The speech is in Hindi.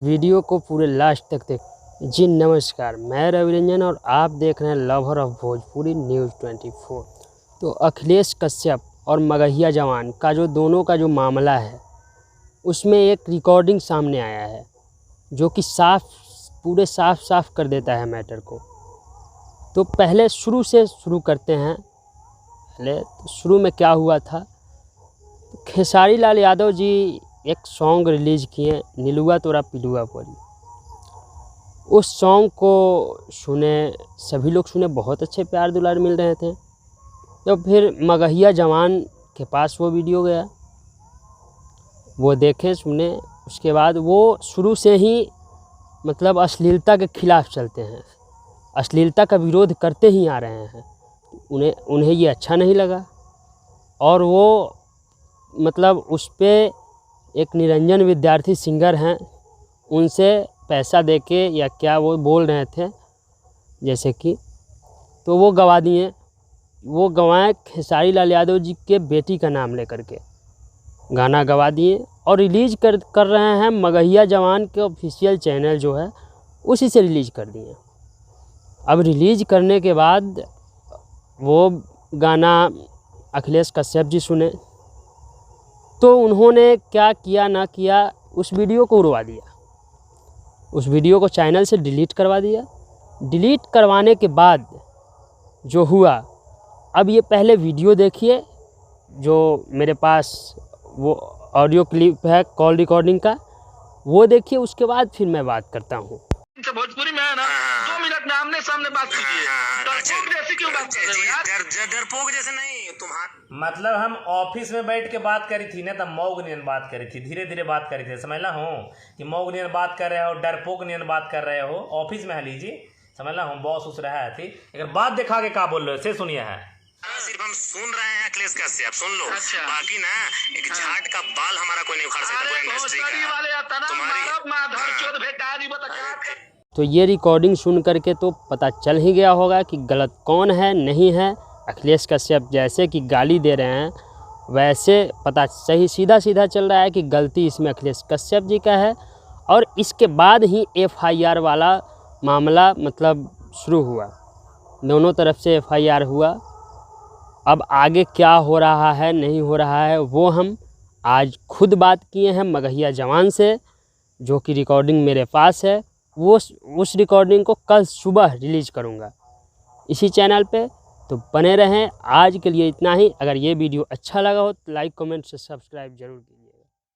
वीडियो को पूरे लास्ट तक देख। जी नमस्कार, मैं रवि रंजन और आप देख रहे हैं लवर ऑफ भोजपुरी न्यूज़ 24। तो अखिलेश कश्यप और मगहिया जवान का जो दोनों का जो मामला है उसमें एक रिकॉर्डिंग सामने आया है जो कि साफ कर देता है मैटर को। तो पहले शुरू से शुरू करते हैं। पहले शुरू में क्या हुआ था, खेसारी लाल यादव जी एक सॉन्ग रिलीज़ किए, नीलुआ तोरा पिलुआ परी। उस सॉन्ग को सुने, सभी लोग सुने, बहुत अच्छे प्यार दुलार मिल रहे थे। तो फिर मगहिया जवान के पास वो वीडियो गया, वो देखे सुने। उसके बाद वो शुरू से ही मतलब अश्लीलता के खिलाफ़ चलते हैं, अश्लीलता का विरोध करते ही आ रहे हैं। उन्हें ये अच्छा नहीं लगा और वो मतलब उस पर एक निरंजन विद्यार्थी सिंगर हैं, उनसे पैसा देके या क्या वो बोल रहे थे जैसे कि, तो वो गवा दिए। वो गवाएं खेसारी लाल यादव जी के बेटी का नाम लेकर के गाना गवा दिए और रिलीज़ कर रहे हैं। मगहिया जवान के ऑफिशियल चैनल जो है उसी से रिलीज़ कर दिए। अब रिलीज़ करने के बाद वो गाना अखिलेश कश्यप जी सुने तो उन्होंने क्या किया ना किया, उस वीडियो को उड़वा दिया, उस वीडियो को चैनल से डिलीट करवा दिया। डिलीट करवाने के बाद जो हुआ, अब ये पहले वीडियो देखिए जो मेरे पास वो ऑडियो क्लिप है कॉल रिकॉर्डिंग का, वो देखिए, उसके बाद फिर मैं बात करता हूँ। तो भोजपुरी में है ना, 2 मिनट में आमने सामने बात कीजिए। डरपोक जैसे क्यों बात कर रहे हो यार? डरपोक जैसे नहीं तुम्हारा मतलब हम ऑफिस में बैठ के बात करी थी ना, तब मौग नियन बात करी थी, धीरे धीरे बात करी थी। समझ ला हूँ कि मौग नियन बात कर रहे हो, डरपोक नियन बात कर रहे हो ऑफिस में। लीजिए समझ ला हूँ, बॉस उस रहा थी। अगर बात दिखा के क्या बोल रहे हो से सुनिए है। सिर्फ हम सुन रहे हैं अखिलेश कश्यप, सुन लो। अच्छा। बाकी ना एक झाट का बाल हमारा कोई नहीं उखाड़ सकता, कोई इंडस्ट्री का। तो ये रिकॉर्डिंग सुन करके तो पता चल ही गया होगा कि गलत कौन है नहीं है। अखिलेश कश्यप जैसे कि गाली दे रहे हैं वैसे पता सही सीधा चल रहा है कि गलती इसमें अखिलेश कश्यप जी का है। और इसके बाद ही FIR वाला मामला मतलब शुरू हुआ, दोनों तरफ से FIR हुआ। अब आगे क्या हो रहा है नहीं हो रहा है वो हम आज खुद बात किए हैं मगहिया जवान से, जो कि रिकॉर्डिंग मेरे पास है। वो उस रिकॉर्डिंग को कल सुबह रिलीज़ करूँगा इसी चैनल पे। तो बने रहें। आज के लिए इतना ही। अगर ये वीडियो अच्छा लगा हो तो लाइक कमेंट से सब्सक्राइब जरूर कीजिए।